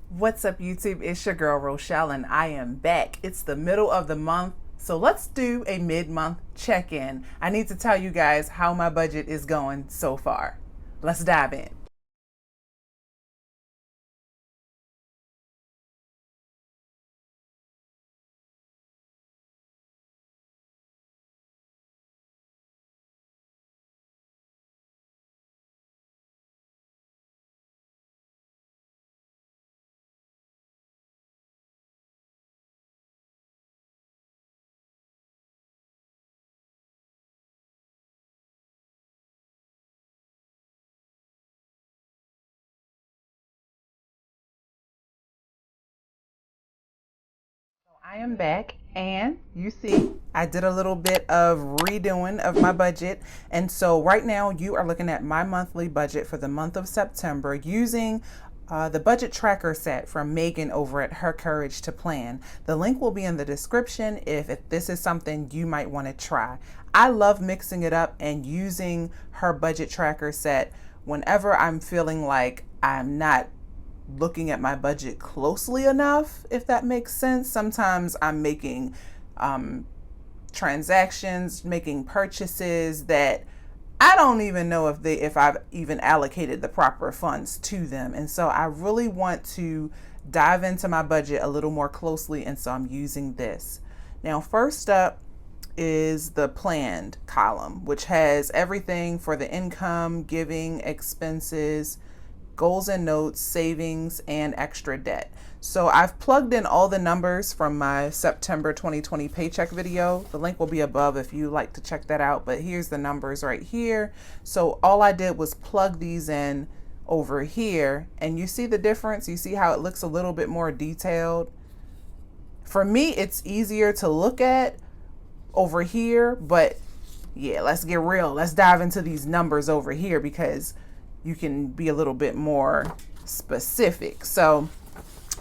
What's up, YouTube? It's your girl Rochelle, and I am back. It's the middle of the month, so let's do a mid-month check-in. I need to tell you guys how my budget is going so far. Let's dive in. I am back, and you see I did a little bit of redoing of my budget. And so right now you are looking at my monthly budget for the month of September using the budget tracker set from Megan over at Her Courage to Plan. The link will be in the description if this is something you might want to try. I love mixing it up and using her budget tracker set whenever I'm feeling like I'm not looking at my budget closely enough, if that makes sense. Sometimes I'm making transactions, making purchases that I don't even know if I've even allocated the proper funds to them. And so I really want to dive into my budget a little more closely, and so I'm using this. Now, first up is the planned column, which has everything for the income, giving, expenses, goals and notes, savings, and extra debt. So I've plugged in all the numbers from my September 2020 paycheck video. The link will be above if you like to check that out, but here's the numbers right here. So all I did was plug these in over here, and you see the difference? You see how it looks a little bit more detailed? For me, it's easier to look at over here, but yeah, let's get real. Let's dive into these numbers over here because you can be a little bit more specific. So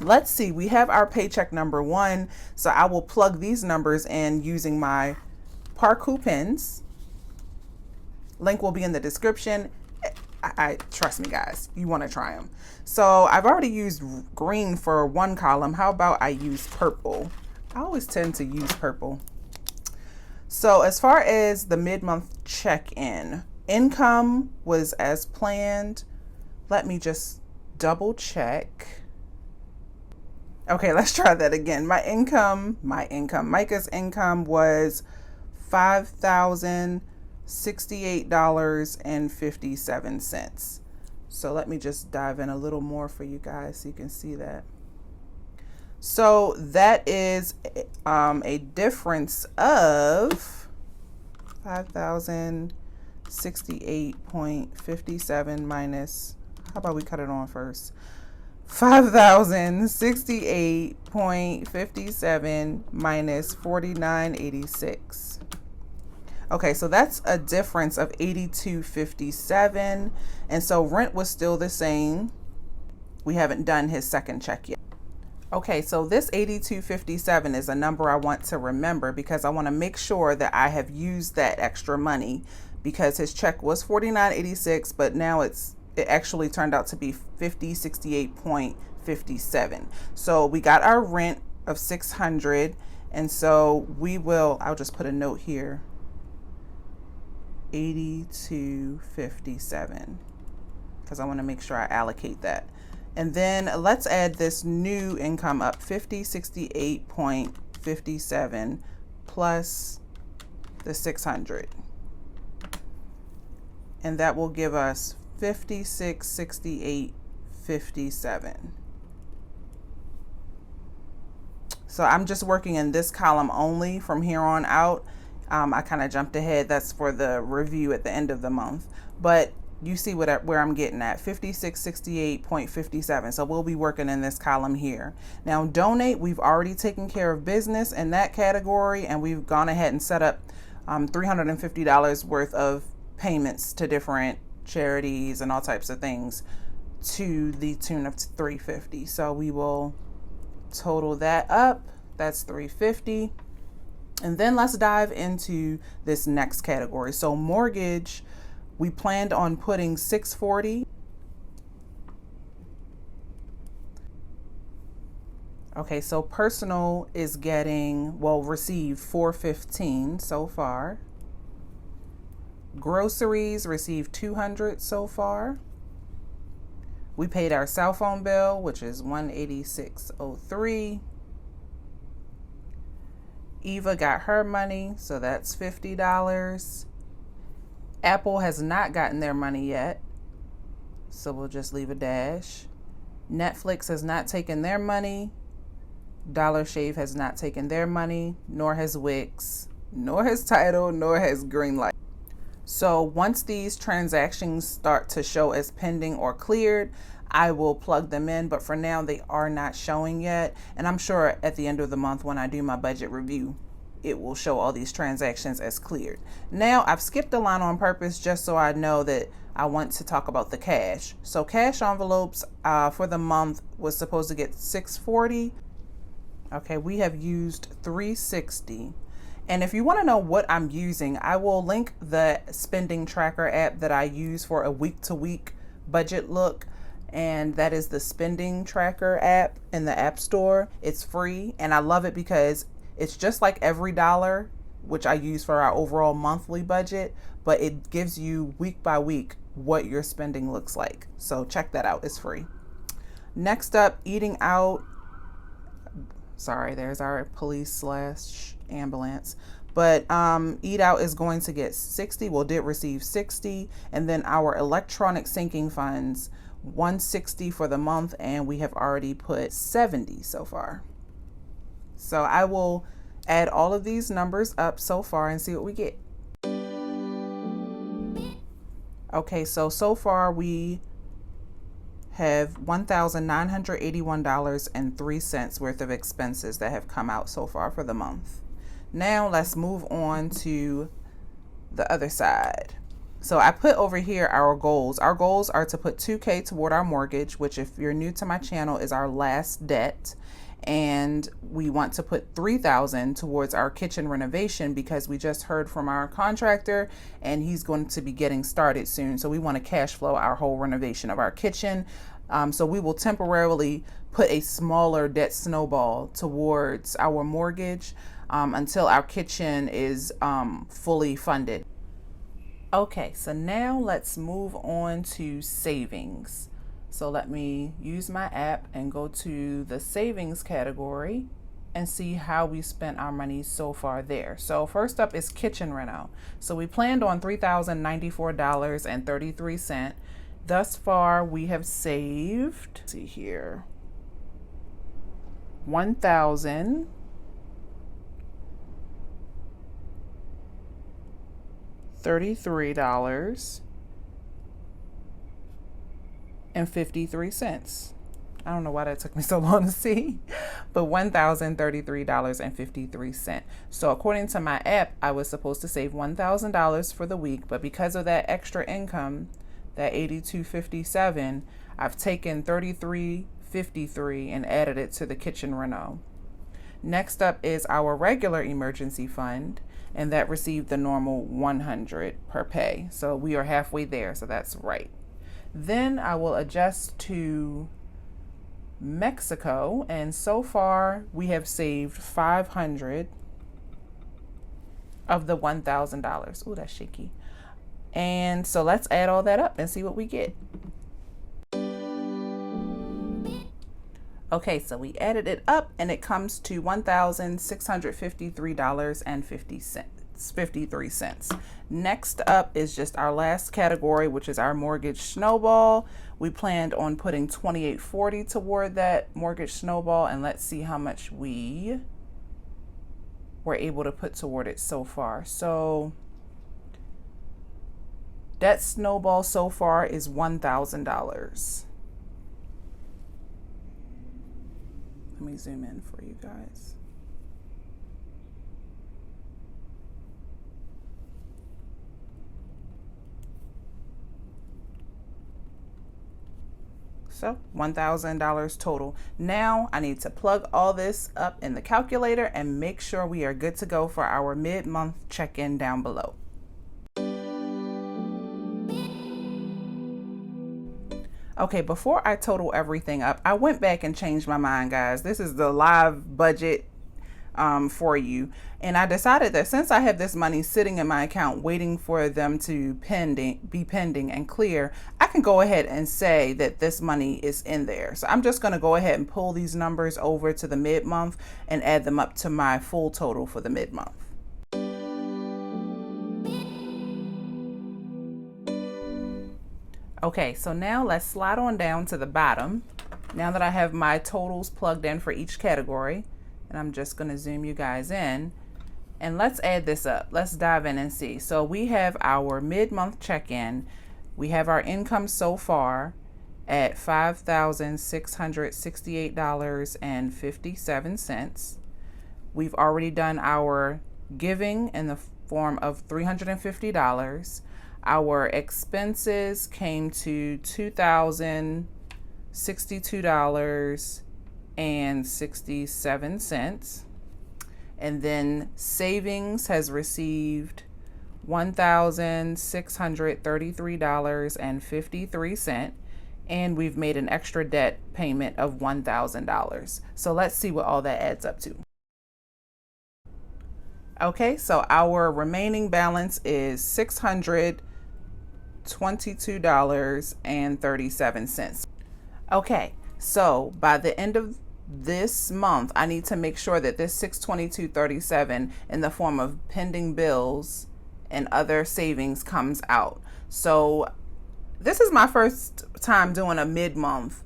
let's see, we have our paycheck number 1. So I will plug these numbers in using my Parku pens. Link will be in the description. I trust me, guys, you want to try them. So I've already used green for one column. How about I use purple? I always tend to use purple. So as far as the mid-month check-in, income was as planned. Let me just double check. Okay, let's try that again. Micah's income was $5,068.57. So let me just dive in a little more for you guys so you can see that. So that is a difference of 5,068.57 minus, how about we cut it on first? 5,068.57 minus 49.86. Okay, so that's a difference of 82.57. And so rent was still the same. We haven't done his second check yet. Okay, so this 82.57 is a number I want to remember because I want to make sure that I have used that extra money, because his check was 49.86, but now it actually turned out to be 50.68.57. So we got our rent of $600, and so I'll just put a note here, 82.57, because I want to make sure I allocate that. And then let's add this new income up, 50.68.57 plus the 600. And that will give us 56.68.57. So I'm just working in this column only from here on out. I kind of jumped ahead. That's for the review at the end of the month. But you see where I'm getting at, 56.68.57. So we'll be working in this column here. Now, donate, we've already taken care of business in that category, and we've gone ahead and set up $350 worth of payments to different charities and all types of things to the tune of $350. So we will total that up. That's $350. And then let's dive into this next category. So mortgage, we planned on putting $640. Okay, so personal is getting, well, received $415 so far. Groceries received $200 so far. We paid our cell phone bill, which is $186.03. Eva got her money, so that's $50. Apple has not gotten their money yet, so we'll just leave a dash. Netflix has not taken their money. Dollar Shave has not taken their money, nor has Wix, nor has Tidal, nor has Greenlight. So once these transactions start to show as pending or cleared, I will plug them in, but for now they are not showing yet. And I'm sure at the end of the month when I do my budget review, it will show all these transactions as cleared. Now I've skipped a line on purpose just so I know that I want to talk about the cash. So cash envelopes for the month was supposed to get $640. Okay, we have used $360. And if you want to know what I'm using, I will link the spending tracker app that I use for a week-to-week budget look. And that is the spending tracker app in the App Store. It's free, and I love it because it's just like Every Dollar, which I use for our overall monthly budget, but it gives you week by week what your spending looks like. So check that out. It's free. Next up, eating out. Sorry, there's our police/ambulance. But Eat Out is going to get 60. Well, did receive 60. And then our electronic sinking funds, 160 for the month, and we have already put 70 so far. So I will add all of these numbers up so far and see what we get. Okay, so far we have $1,981.03 worth of expenses that have come out so far for the month. Now let's move on to the other side. So I put over here our goals. Our goals are to put $2,000 toward our mortgage, which if you're new to my channel is our last debt. And we want to put $3,000 towards our kitchen renovation because we just heard from our contractor and he's going to be getting started soon. So we want to cash flow our whole renovation of our kitchen. So we will temporarily put a smaller debt snowball towards our mortgage until our kitchen is fully funded. Okay, so now let's move on to savings. So let me use my app and go to the savings category and see how we spent our money so far there. So first up is kitchen reno. So we planned on $3,094.33. Thus far, we have saved, let's see here, $1,033.53. I don't know why that took me so long to see, but $1,033.53. So according to my app, I was supposed to save $1,000 for the week, but because of that extra income, that $82.57, I've taken $33.53 and added it to the kitchen reno. Next up is our regular emergency fund, and that received the normal $100 per pay. So we are halfway there, so that's right. Then I will adjust to Mexico, and so far we have saved $500 of the $1,000. Oh, that's shaky. And so let's add all that up and see what we get. Okay, so we added it up and it comes to $1,653.53. Next up is just our last category, which is our mortgage snowball. We planned on putting $28.40 toward that mortgage snowball, and let's see how much we were able to put toward it so far. So that snowball so far is $1,000. Let me zoom in for you guys. So $1,000 total. Now I need to plug all this up in the calculator and make sure we are good to go for our mid-month check-in down below. Okay, before I total everything up, I went back and changed my mind, guys. This is the live budget for you. And I decided that since I have this money sitting in my account waiting for them to be pending and clear, I can go ahead and say that this money is in there. So I'm just going to go ahead and pull these numbers over to the mid-month and add them up to my full total for the mid-month. Okay, so now let's slide on down to the bottom. Now that I have my totals plugged in for each category, and I'm just going to zoom you guys in, and let's add this up. Let's dive in and see. So we have our mid-month check-in. We have our income so far at $5,668.57. We've already done our giving in the form of $350. Our expenses came to $2,062.67. And then savings has received $1,633.53. And we've made an extra debt payment of $1,000. So let's see what all that adds up to. Okay, so our remaining balance is $622.37. Okay, so by the end of this month, I need to make sure that this $622.37 in the form of pending bills and other savings comes out. So this is my first time doing a mid-month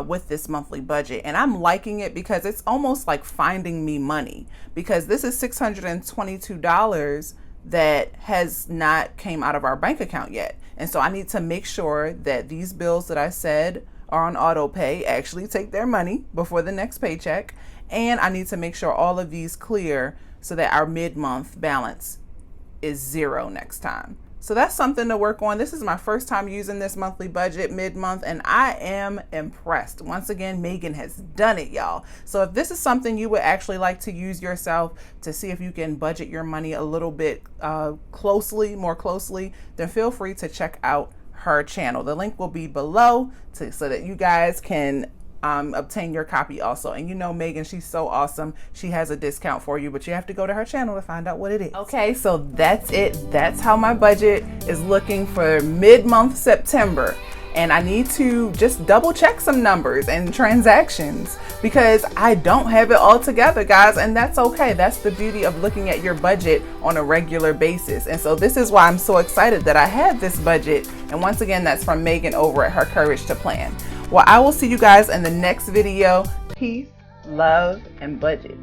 with this monthly budget, and I'm liking it because it's almost like finding me money, because this is $622 that has not came out of our bank account yet. And so I need to make sure that these bills that I said are on auto pay actually take their money before the next paycheck. And I need to make sure all of these clear so that our mid-month balance is zero next time. So that's something to work on. This is my first time using this monthly budget mid-month, and I am impressed. Once again, Megan has done it, y'all. So if this is something you would actually like to use yourself to see if you can budget your money a little bit more closely, then feel free to check out her channel. The link will be below so that you guys can obtain your copy also. And you know Megan, she's so awesome. She has a discount for you, but you have to go to her channel to find out what it is. Okay, so that's it. That's how my budget is looking for mid-month September. And I need to just double check some numbers and transactions because I don't have it all together, guys, and that's okay. That's the beauty of looking at your budget on a regular basis. And so this is why I'm so excited that I have this budget. And once again, that's from Megan over at Her Courage to Plan. Well, I will see you guys in the next video. Peace, love, and budget.